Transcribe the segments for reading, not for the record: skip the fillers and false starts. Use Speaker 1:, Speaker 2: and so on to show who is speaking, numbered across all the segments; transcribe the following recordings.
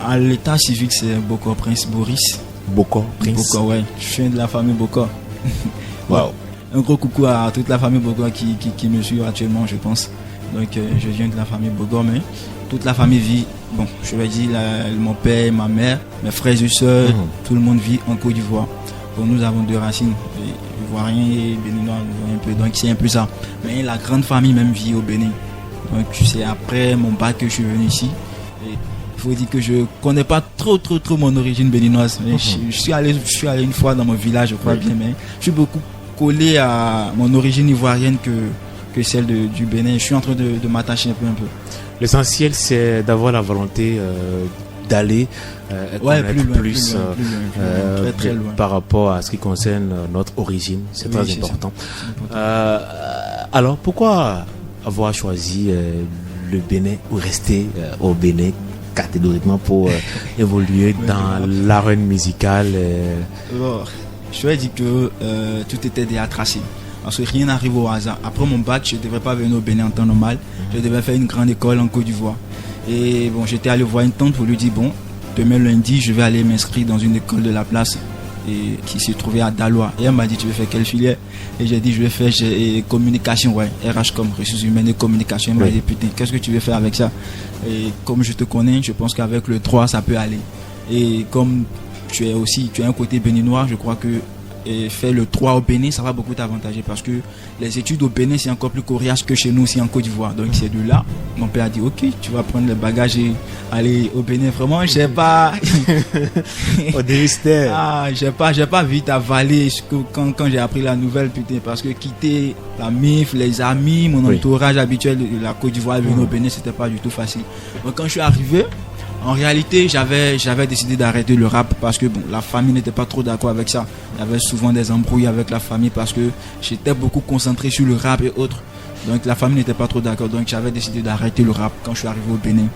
Speaker 1: À l'état civil, c'est Bokor Prince Boris.
Speaker 2: Bokor Prince.
Speaker 1: Bokor, ouais. Je suis de la famille Bokor.
Speaker 2: Wow.
Speaker 1: Un gros coucou à toute la famille Bokor qui me suit actuellement, je pense. Donc, je viens de la famille Bokor, mais toute la famille vit, bon, je vais dire, mon père, ma mère, mes frères et soeurs, tout le monde vit en Côte d'Ivoire. Donc, nous avons deux racines, ivoiriens et béninois, un peu, donc c'est un peu ça. Mais la grande famille même vit au Bénin. Donc, c'est après mon bac que je suis venu ici. Il faut dire que je connais pas trop mon origine béninoise. Je suis allé une fois dans mon village, je crois bien, mais je suis beaucoup collé à mon origine ivoirienne que celle du Bénin. Je suis en train de m'attacher un peu.
Speaker 2: L'essentiel, c'est d'avoir la volonté d'aller connaître plus loin. Très loin par rapport à ce qui concerne notre origine. C'est très important. Alors, pourquoi avoir choisi le Bénin ou rester au Bénin catégoriquement pour évoluer dans l'arène musicale?
Speaker 1: Je vais dire que tout était déjà tracé. Parce que rien n'arrive au hasard. Après mon bac, je ne devrais pas venir au Bénin en temps normal. Je devais faire une grande école en Côte d'Ivoire. Et bon, j'étais allé voir une tante pour lui dire, bon, demain lundi, je vais aller m'inscrire dans une école de la place et qui se trouvait à Dalois. Et elle m'a dit, tu veux faire quelle filière? Et j'ai dit, je vais faire communication, ouais, RH comme ressources humaines et communication. Elle m'a dit, putain, qu'est-ce que tu veux faire avec ça? Et comme je te connais, je pense qu'avec le 3, ça peut aller. Et comme tu as un côté béninois, je crois que faire le 3 au Bénin, ça va beaucoup t'avantager parce que les études au Bénin, c'est encore plus coriace que chez nous aussi en Côte d'Ivoire. Donc c'est de là, mon père a dit, ok, tu vas prendre le bagage et aller au Bénin. Vraiment, je sais pas.
Speaker 2: Au début, c'était...
Speaker 1: j'ai pas vite avalé quand j'ai appris la nouvelle, putain, parce que quitter la MIF, les amis, mon entourage habituel de la Côte d'Ivoire, venir au Bénin, c'était pas du tout facile. Donc quand je suis arrivé, en réalité, j'avais décidé d'arrêter le rap parce que bon, la famille n'était pas trop d'accord avec ça. Il y avait souvent des embrouilles avec la famille parce que j'étais beaucoup concentré sur le rap et autres. Donc la famille n'était pas trop d'accord. Donc j'avais décidé d'arrêter le rap quand je suis arrivé au Bénin.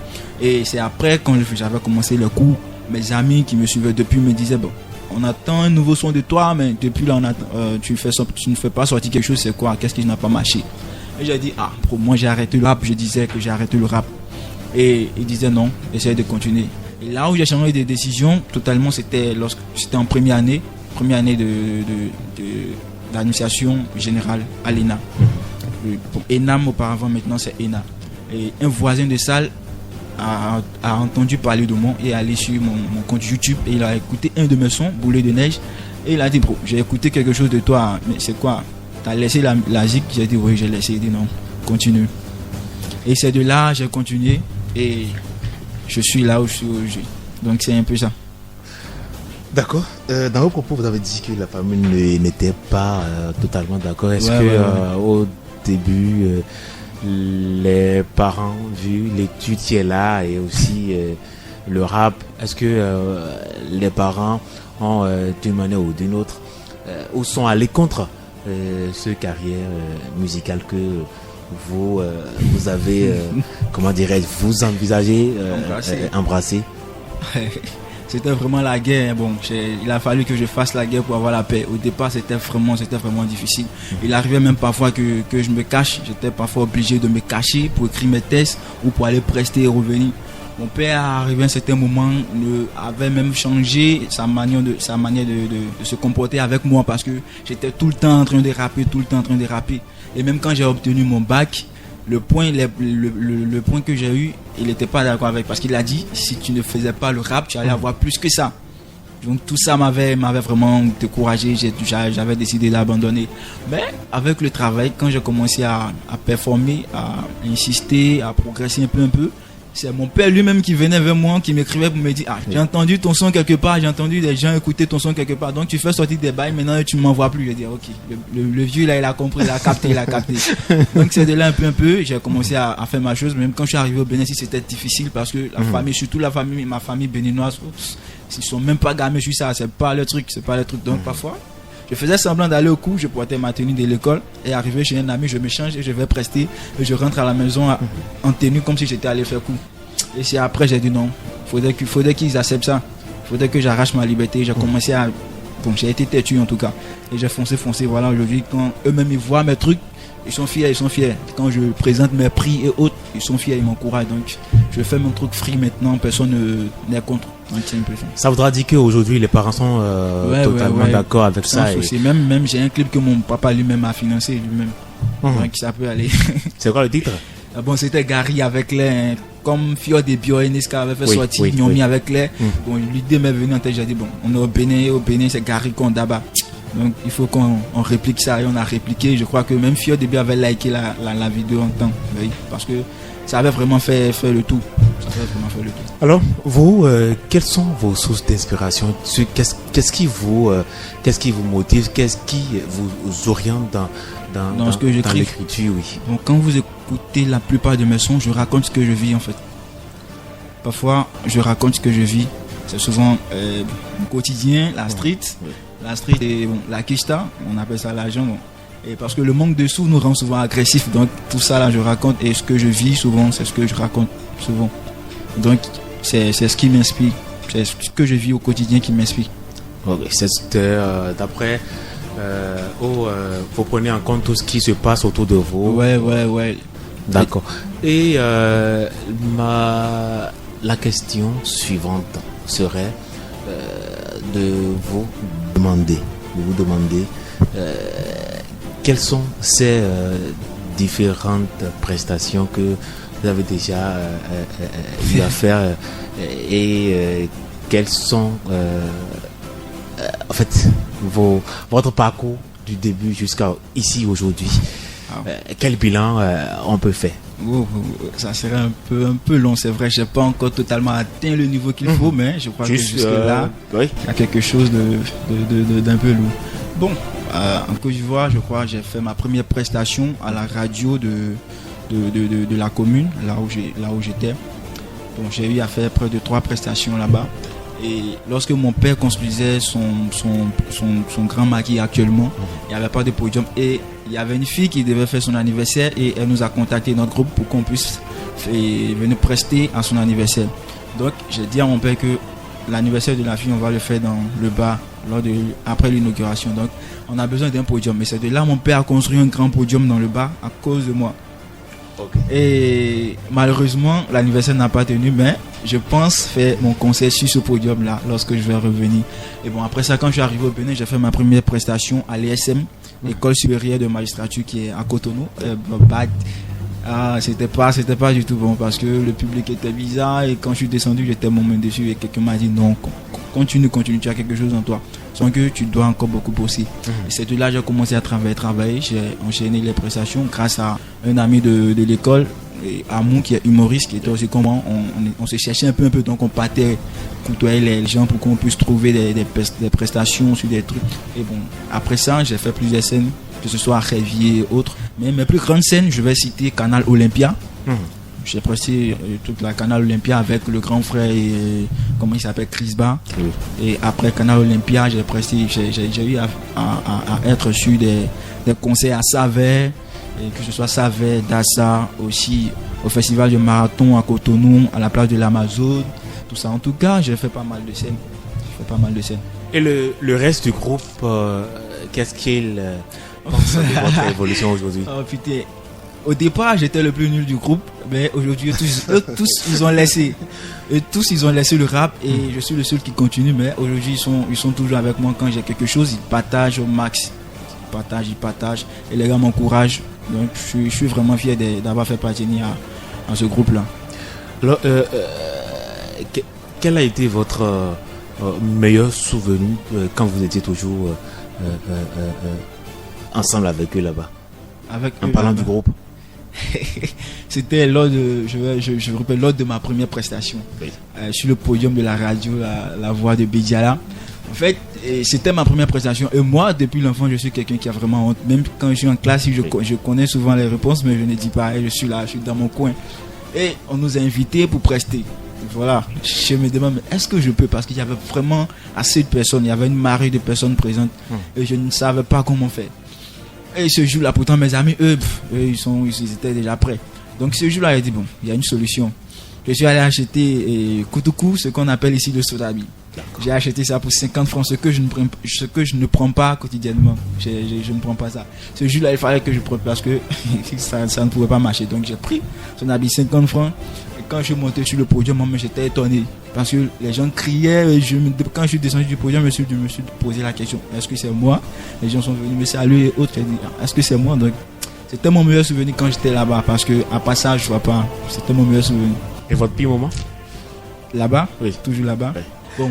Speaker 1: Et c'est après, quand j'avais commencé le cours, mes amis qui me suivaient depuis me disaient, bon, on attend un nouveau son de toi, mais depuis là, tu ne fais pas sortir quelque chose, c'est quoi? Qu'est-ce qui n'a pas marché? Et j'ai dit, pour moi j'ai arrêté le rap. Je disais que j'ai arrêté le rap. Et il disait non, essaye de continuer. Et là où j'ai changé de décision totalement, c'était en première année d'administration générale à l'ENA. Pour ENAM auparavant, maintenant c'est ENA. Et un voisin de salle a entendu parler de moi et est allé sur mon compte YouTube et il a écouté un de mes sons, Boulet de neige, et il a dit, bro, j'ai écouté quelque chose de toi, mais c'est quoi? T'as laissé la zik? J'ai dit oui, j'ai laissé. Il dit non, continue. Et c'est de là j'ai continué. Et je suis là où je suis aujourd'hui. Donc c'est un peu ça.
Speaker 2: D'accord. Dans vos propos, vous avez dit que la famille n'était pas totalement d'accord. Est-ce que au début, les parents, vu l'étude qui est là et aussi le rap, est-ce que les parents ont d'une manière ou d'une autre ou sont allés contre ce carrière musicale que vous avez, comment dirais-je, vous envisagez embrasser?
Speaker 1: C'était vraiment la guerre. Bon, il a fallu que je fasse la guerre pour avoir la paix. Au départ, c'était vraiment difficile. Il arrivait même parfois que je me cache. J'étais parfois obligé de me cacher pour écrire mes tests ou pour aller prester et revenir. Mon père, arrivé à un certain moment, avait même changé sa manière de se comporter avec moi parce que j'étais tout le temps en train de rapper. Et même quand j'ai obtenu mon bac, le point que j'ai eu, il n'était pas d'accord avec, parce qu'il a dit, si tu ne faisais pas le rap, tu allais avoir plus que ça. Donc tout ça m'avait vraiment découragé, j'avais décidé d'abandonner. Mais avec le travail, quand j'ai commencé à performer, à insister, à progresser un peu, c'est mon père lui-même qui venait vers moi, qui m'écrivait pour me dire, j'ai entendu ton son quelque part, j'ai entendu des gens écouter ton son quelque part, donc tu fais sortir des bails, maintenant tu ne m'envoies plus. Je dis ok, le vieux là il a compris, il a capté. Donc c'est de là un peu, j'ai commencé à faire ma chose. Même quand je suis arrivé au Bénin, c'était difficile parce que la famille, surtout ma famille béninoise, ils sont même pas gamés sur ça, c'est pas le truc. Donc parfois je faisais semblant d'aller au cours, je portais ma tenue de l'école et arrivé chez un ami, je me change et je vais prester et je rentre à la maison en tenue comme si j'étais allé faire cours. Et c'est après j'ai dit non, faudrait qu'ils acceptent ça, faudrait que j'arrache ma liberté. J'ai commencé j'ai été têtu en tout cas et j'ai foncé. Voilà, aujourd'hui quand eux-mêmes ils voient mes trucs ils sont fiers. Quand je présente mes prix et autres, ils sont fiers, ils m'encouragent. Donc, je fais mon truc free maintenant, personne n'est contre. Donc, c'est un peu ça.
Speaker 2: Ça voudra dire qu'aujourd'hui, les parents sont totalement d'accord avec ça.
Speaker 1: Même j'ai un clip que mon papa lui-même a financé lui-même. Donc, ça peut aller.
Speaker 2: C'est quoi le titre?
Speaker 1: Bon, c'était Gary avec les, comme Fio de Bio et Niska avait fait sortir Nyomi avec les. Bon, l'idée m'est venue en tête, j'ai dit bon, on est au Bénin, c'est Gary Kondaba. Donc il faut qu'on réplique ça et on a répliqué. Je crois que même Fio de Bio avait liké la vidéo en temps, oui, parce que ça avait vraiment fait le tout.
Speaker 2: Alors, vous, quelles sont vos sources d'inspiration? Qu'est-ce qui vous motive? Qu'est-ce qui vous oriente dans
Speaker 1: ce que j'écris?
Speaker 2: Dans l'écriture, oui.
Speaker 1: Donc, quand vous écoutez la plupart de mes sons, je raconte ce que je vis en fait. Parfois, je raconte ce que je vis. C'est souvent mon quotidien, la street. Oui. La street et la kishta, on appelle ça l'argent. Et parce que le manque de sous nous rend souvent agressifs. Donc tout ça là, je raconte. Et ce que je vis souvent, c'est ce que je raconte souvent. Donc c'est ce qui m'inspire. C'est ce que je vis au quotidien qui m'inspire.
Speaker 2: Ok, c'est d'après... vous prenez en compte tout ce qui se passe autour de vous.
Speaker 1: Ouais.
Speaker 2: D'accord. Et la question suivante serait de vous demander quelles sont ces différentes prestations que vous avez déjà eu à faire et quels sont en fait votre parcours du début jusqu'à ici aujourd'hui. Quel bilan on peut faire?
Speaker 1: Ça serait un peu long, c'est vrai. Je n'ai pas encore totalement atteint le niveau qu'il faut, mais je crois que jusque-là, il y a quelque chose d'un peu lourd. Bon, en Côte d'Ivoire, je crois que j'ai fait ma première prestation à la radio de la commune, là où j'étais. Bon, j'ai eu à faire près de 3 prestations là-bas. Et lorsque mon père construisait son grand maquis actuellement, il n'y avait pas de podium et il y avait une fille qui devait faire son anniversaire et elle nous a contacté notre groupe pour qu'on puisse venir prester à son anniversaire. Donc j'ai dit à mon père que l'anniversaire de la fille, on va le faire dans le bar après l'inauguration. Donc on a besoin d'un podium. Et c'est de là mon père a construit un grand podium dans le bar à cause de moi. Okay. Et malheureusement, l'anniversaire n'a pas tenu, mais je pense faire mon concert sur ce podium-là lorsque je vais revenir. Et bon, après ça, quand je suis arrivé au Bénin, j'ai fait ma première prestation à l'ESM, École supérieure de magistrature qui est à Cotonou. C'était pas du tout bon parce que le public était bizarre et quand je suis descendu, j'étais mon main dessus et quelqu'un m'a dit non, continue, tu as quelque chose en toi. Sans que tu dois encore beaucoup bosser. Et c'est de là que j'ai commencé à travailler. J'ai enchaîné les prestations grâce à un ami de l'école, Amou, qui est humoriste, qui était aussi comme moi. On se cherchait un peu, donc on partait côtoyer les gens pour qu'on puisse trouver des prestations sur des trucs. Et bon, après ça, j'ai fait plusieurs scènes, que ce soit à Révier et autres. Mais mes plus grandes scènes, je vais citer Canal Olympia. J'ai presté toute la Canal Olympia avec le grand frère, comment il s'appelle, Chris Ba. Et après Canal Olympia, j'ai eu à être sur des concerts à Savert, que ce soit Savert, Dassa, aussi au festival de marathon à Cotonou, à la plage de l'Amazone, tout ça. En tout cas, j'ai fait pas mal de scènes.
Speaker 2: Et le reste du groupe, qu'est-ce qu'il pense de votre évolution aujourd'hui?
Speaker 1: Oh putain. Au départ, j'étais le plus nul du groupe, mais aujourd'hui, tous ils ont laissé le rap et je suis le seul qui continue. Mais aujourd'hui, ils sont toujours avec moi quand j'ai quelque chose. Ils partagent au max. Ils partagent et les gars m'encouragent. Donc, je suis vraiment fier d'avoir fait partie à ce groupe-là.
Speaker 2: Alors, quel a été votre meilleur souvenir quand vous étiez toujours ensemble avec eux là-bas? En parlant du groupe.
Speaker 1: C'était lors de ma première prestation, sur le podium de la radio, la voix de Bédiala. En fait, c'était ma première prestation et moi, depuis l'enfant, je suis quelqu'un qui a vraiment honte. Même quand je suis en classe, je connais souvent les réponses, mais je ne dis pas. Et je suis là, je suis dans mon coin. Et on nous a invités pour prester. Voilà, je me demande, mais est-ce que je peux? Parce qu'il y avait vraiment assez de personnes, il y avait une marée de personnes présentes et je ne savais pas comment faire. Et ce jour-là, pourtant, mes amis, ils étaient déjà prêts. Donc, ce jour-là, j'ai dit, bon, il y a une solution. Je suis allé acheter Koutoukou, ce qu'on appelle ici le sodabi. J'ai acheté ça pour 50 francs, ce que je ne prends pas quotidiennement. Je ne prends pas ça. Ce jus-là, il fallait que je prenne parce que ça ne pouvait pas marcher. Donc j'ai pris son habit 50 francs. Et quand je suis monté sur le podium, moi, j'étais étonné. Parce que les gens criaient. Quand je suis descendu du podium, je me suis posé la question, est-ce que c'est moi? Les gens sont venus me saluer et autres. J'ai dit, est-ce que c'est moi? Donc c'était mon meilleur souvenir quand j'étais là-bas. Parce que à part ça, je vois pas. C'était mon meilleur souvenir.
Speaker 2: Et votre pire moment?
Speaker 1: Là-bas?
Speaker 2: Oui.
Speaker 1: Toujours là-bas?
Speaker 2: Oui.
Speaker 1: Bon,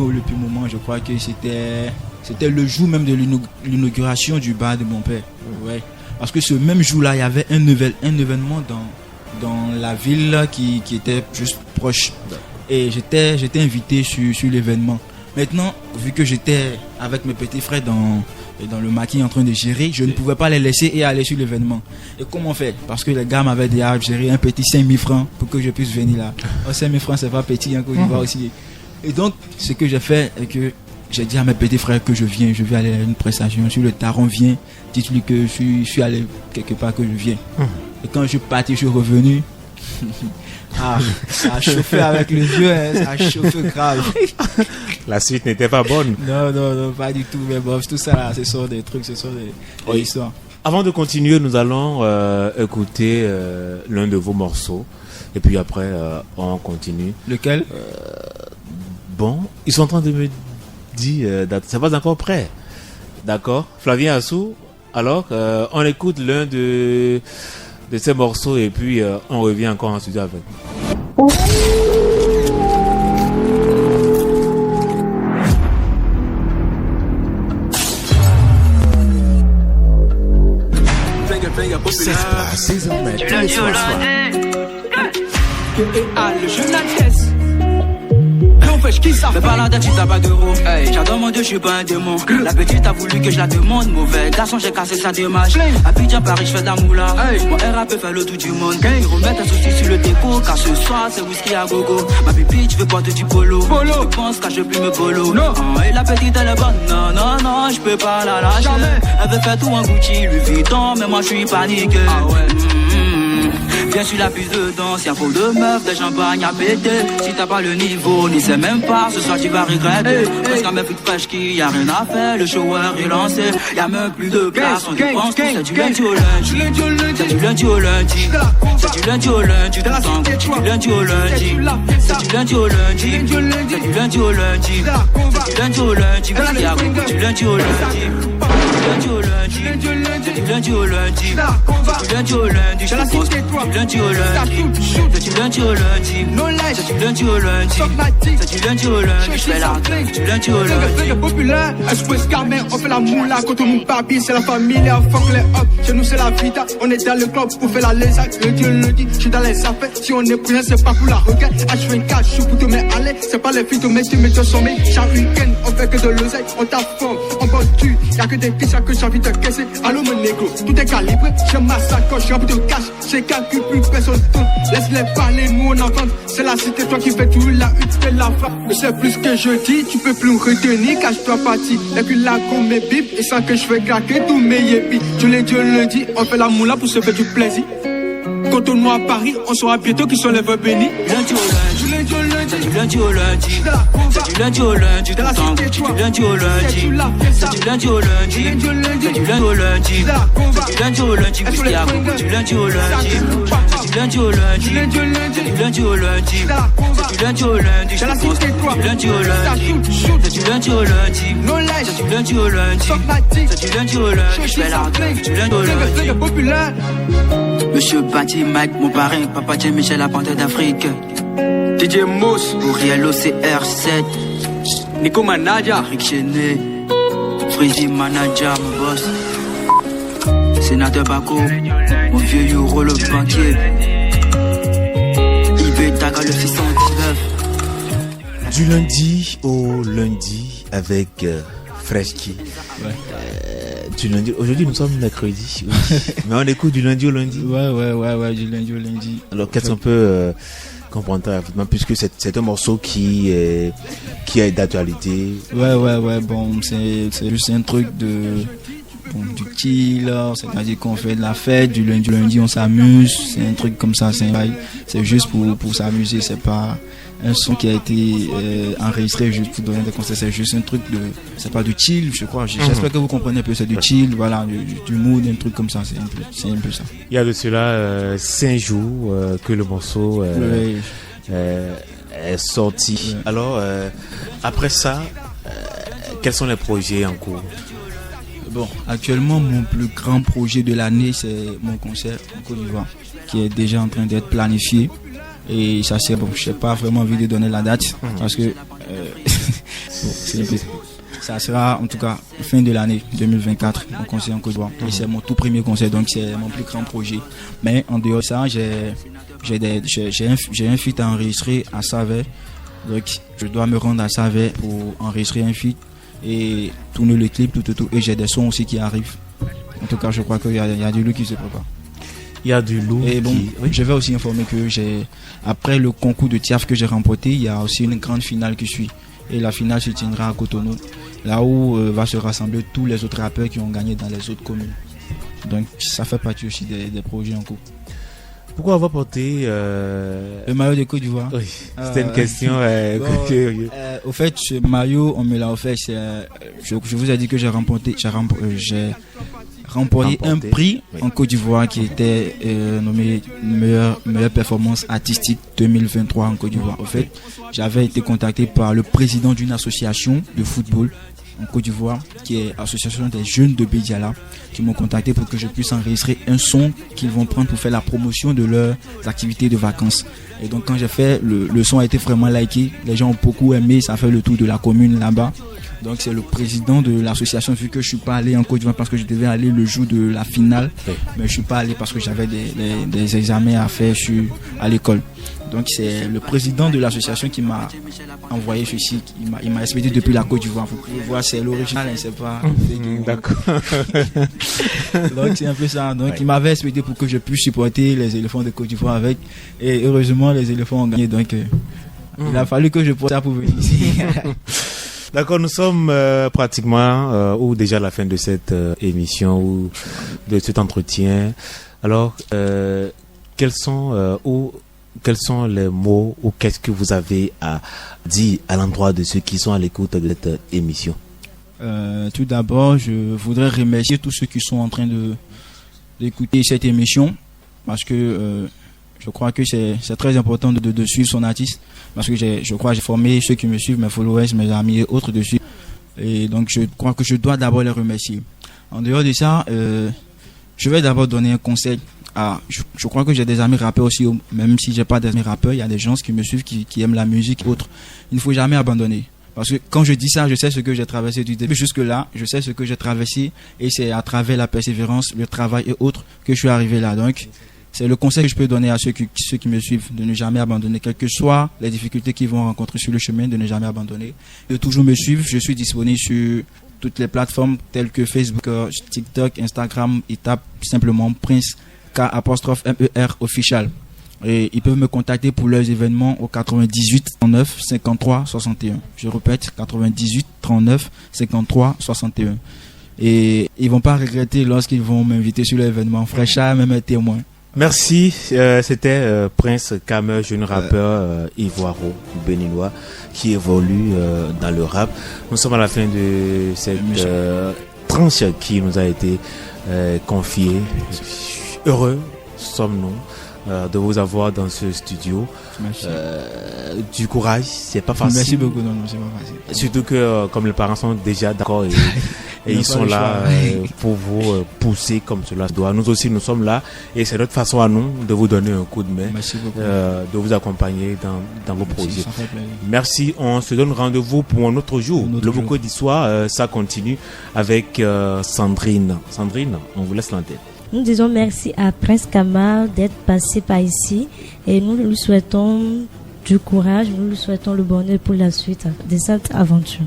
Speaker 1: le pire moment, je crois que c'était le jour même de l'inauguration du bar de mon père. Ouais. Parce que ce même jour-là, il y avait un événement dans la ville qui était juste proche. Et j'étais invité sur l'événement. Maintenant, vu que j'étais avec mes petits frères dans le maquis en train de gérer, je ne pouvais pas les laisser et aller sur l'événement. Et comment faire? Parce que les gars m'avaient déjà géré un petit 5 000 francs pour que je puisse venir là. Oh, 5 000 francs, c'est pas petit, hein, Côte d'Ivoire aussi. Et donc, ce que j'ai fait, c'est que j'ai dit à mes petits frères que je vais aller à une prestation. Sur le tard, on vient, dites-lui que je suis allé quelque part, que je viens. Et quand je suis parti, je suis revenu. Ça a chauffé avec le vieux, hein, ça a chauffé grave.
Speaker 2: La suite n'était pas bonne.
Speaker 1: Non, pas du tout. Mais bon, tout ça, là, ce sont des trucs, ce sont des histoires.
Speaker 2: Avant de continuer, nous allons écouter l'un de vos morceaux. Et puis après, on continue.
Speaker 1: Lequel?
Speaker 2: Bon, ils sont en train de me dire, c'est pas encore prêt. D'accord. Flavien Assou, alors, on écoute l'un de ces morceaux et puis on revient encore en studio avec.
Speaker 3: Le journaliste. Fais pas la date si t'as pas d'euros. Hey, j'adore mon Dieu, je suis pas un démon. La petite a voulu que je la demande. Mauvais garçon, j'ai cassé sa démarche. Abidjan, Paris, je fais de la moula. Mon RAP fait le tour du monde. Ils remettent un souci sur le déco. Car ce soir, c'est whisky à gogo. Ma pépite, je veux porter du polo. Je pense qu'à je plus me polo. Et la petite, elle est bonne. Non, je peux pas la lâcher. Elle veut faire tout en Gucci, Louis Vuitton. Mais moi, je suis paniqué. Viens sur la piste de danse, y'a trop de meufs, des champagnes à péter. Si t'as pas le niveau, n'y sais même pas, ce soir tu vas regretter. Parce qu'à mes flics fraîches qui y a rien à faire, le shower est lancé. Y'a même plus de place, on dépense tout, c'est du lundi au lundi. C'est du lundi au lundi. C'est du lundi au lundi, tout en Gucci, du lundi au lundi. C'est du lundi au lundi. C'est du lundi au lundi. C'est du lundi au lundi, whisky à gogo, du lundi au lundi. Du lundi au lundi. C'est du lundi au lundi. C'est du lundi au lundi, je pense du lundi au lundi, c'est du lundi au lundi, c'est du lundi au lundi, c'est du lundi au lundi, je fais la du lundi au lundi.
Speaker 4: Populaire, Express Carmen, on fait la moula, quand on monte papier, c'est la famille, fuck les up, chez nous c'est la vida, on est dans le club pour faire la lézard, lundi, je suis dans les affaires, si on est prêt, c'est pas pour la regarde, H24, je suis pour te mettre à l'aise, c'est pas les filles, mais tu mets ton sommeil, chaque week-end, on fait que de l'oseille, on t'afforme, on bosse tu, y'a que des pistes que j'ai envie de caisser, allô mon négro, tout est calibré, j'ai ma sacoche, j'ai envie de cash, j'ai calculé plus personne tourne, laisse-les parler, nous on entend, c'est la cité, toi qui fais tout, la hutte fait la frappe, mais c'est plus que je dis, tu peux plus me retenir, cache-toi parti, et puis là qu'on mes bip, et sans que je fais craquer tous mes yépis, je l'ai dit lundi, on fait la moula pour se faire du plaisir, quand on est à Paris, on saura bientôt qui sont les vœux bénis,
Speaker 3: lundi au lundi, c'est du lundi au lundi, c'est du lundi au lundi, tout en Gucci, du lundi au lundi, c'est du lundi au lundi, c'est du lundi au lundi, c'est du lundi au lundi, whisky à gogo, du lundi au lundi, c'est du lundi au lundi, c'est du lundi au lundi, c'est du lundi au lundi, je pense du lundi au lundi, c'est du lundi au lundi, c'est du lundi au lundi, c'est du lundi au lundi, je fais la du lundi au lundi. Monsieur Bati Mike, mon parrain, Papa J. Michel, la panthère d'Afrique. DJ Mousse, Uriel OCR7. Nico Manaja, Rick Chené. Freezy Manager, mon boss. Sénateur Bako, mon vieux Euro, le banquier. IB Taga, le 619.
Speaker 2: Du lundi au lundi avec Freshki.
Speaker 1: Ouais.
Speaker 2: Du lundi. Aujourd'hui, nous sommes mercredi. Oui. Mais on écoute du lundi au lundi.
Speaker 1: Ouais, du lundi au lundi.
Speaker 2: Alors, qu'est-ce qu'on peut comprendre rapidement, puisque c'est un morceau qui est d'actualité.
Speaker 1: Ouais. Bon, c'est juste un truc bon, du chill, c'est-à-dire qu'on fait de la fête, du lundi on s'amuse, c'est un truc comme ça, c'est juste pour s'amuser, c'est pas un son qui a été enregistré juste pour donner des concerts, c'est juste un truc c'est pas du chill, je crois, j'espère que vous comprenez un peu, c'est du chill, voilà, du mood, un truc comme ça, c'est un peu ça.
Speaker 2: Il y a de cela 5 jours que le morceau est sorti. Ouais. Alors, après ça, quels sont les projets en cours?
Speaker 1: Bon, actuellement, mon plus grand projet de l'année, c'est mon concert en Côte d'Ivoire, qui est déjà en train d'être planifié. Et ça, c'est bon, je n'ai pas vraiment envie de donner la date, parce que ça sera en tout cas fin de l'année 2024, mon concert en Côte d'Ivoire. Et c'est mon tout premier concert, donc c'est mon plus grand projet. Mais en dehors de ça, j'ai un feat à enregistrer à Savay. Donc je dois me rendre à Savay pour enregistrer un feat et tourner le clip, tout. Et j'ai des sons aussi qui arrivent. En tout cas, je crois qu'il y a du lourd qui se prépare.
Speaker 2: Il y a du lourd.
Speaker 1: Et bon, oui. Je vais aussi informer que après le concours de TIAF que j'ai remporté, il y a aussi une grande finale qui suit. Et la finale se tiendra à Cotonou, là où va se rassembler tous les autres rappeurs qui ont gagné dans les autres communes. Donc ça fait partie aussi des projets en cours.
Speaker 2: Pourquoi avoir porté
Speaker 1: le maillot de Côte d'Ivoire?
Speaker 2: Oui, c'était une question.
Speaker 1: Au fait, ce maillot, on me l'a offert. Je vous ai dit que j'ai remporté un prix en Côte d'Ivoire qui était nommé meilleure performance artistique 2023 en Côte d'Ivoire. Au fait, j'avais été contacté par le président d'une association de football en Côte d'Ivoire, qui est l'association des jeunes de Bédiala, qui m'ont contacté pour que je puisse enregistrer un son qu'ils vont prendre pour faire la promotion de leurs activités de vacances. Et donc quand j'ai fait, le son a été vraiment liké, les gens ont beaucoup aimé, ça fait le tour de la commune là-bas. Donc c'est le président de l'association, vu que je suis pas allé en Côte d'Ivoire parce que je devais aller le jour de la finale, mais je suis pas allé parce que j'avais des examens à faire à l'école. Donc c'est le président de l'association qui m'a envoyé ceci, il m'a expédié depuis la Côte d'Ivoire. Vous pouvez voir, c'est l'original, c'est pas.
Speaker 2: D'accord.
Speaker 1: Donc c'est un peu ça. Donc il m'avait expédié pour que je puisse supporter les éléphants de Côte d'Ivoire avec. Et heureusement les éléphants ont gagné. Donc il a fallu que je porte ça pour venir ici.
Speaker 2: D'accord, nous sommes pratiquement ou déjà à la fin de cette émission ou de cet entretien. Alors, quels sont les mots ou qu'est-ce que vous avez à dire à l'endroit de ceux qui sont à l'écoute de cette émission?
Speaker 1: Tout d'abord, je voudrais remercier tous ceux qui sont en train d'écouter cette émission, parce que je crois que c'est très important de suivre son artiste, parce que je crois que j'ai formé ceux qui me suivent, mes followers, mes amis et autres dessus. Et donc je crois que je dois d'abord les remercier. En dehors de ça, je vais d'abord donner un conseil. Je crois que j'ai des amis rappeurs aussi, même si j'ai pas des amis rappeurs, il y a des gens qui me suivent, qui aiment la musique et autres. Il ne faut jamais abandonner. Parce que quand je dis ça, je sais ce que j'ai traversé du début jusque là, je sais ce que j'ai traversé, et c'est à travers la persévérance, le travail et autres que je suis arrivé là. Donc c'est le conseil que je peux donner à ceux qui me suivent, de ne jamais abandonner, quelles que soient les difficultés qu'ils vont rencontrer sur le chemin, de ne jamais abandonner, de toujours me suivre. Je suis disponible sur toutes les plateformes telles que Facebook, TikTok, Instagram. Ils tapent simplement Prince K'_MER official. Et ils peuvent me contacter pour leurs événements au 98 39 53 61. Je répète, 98 39 53 61. Et ils vont pas regretter lorsqu'ils vont m'inviter sur l'événement. Fraîcha, même un témoin.
Speaker 2: Merci, c'était Prince K', jeune rappeur ivoiro-béninois qui évolue dans le rap. Nous sommes à la fin de cette tranche qui nous a été confiée. Heureux sommes-nous de vous avoir dans ce studio. Du courage, c'est pas facile.
Speaker 1: Merci beaucoup, non, c'est pas facile.
Speaker 2: Surtout que comme les parents sont déjà d'accord et ils sont là pour vous pousser comme cela se doit. Nous aussi, nous sommes là et c'est notre façon à nous de vous donner un coup de main, de vous accompagner dans vos projets. Merci, on se donne rendez-vous pour un autre jour. Le Boko d'Histoire, ça continue avec Sandrine. Sandrine, on vous laisse l'antenne.
Speaker 5: Nous disons merci à Prince K' d'être passé par ici et nous lui souhaitons du courage, nous lui souhaitons le bonheur pour la suite de cette aventure.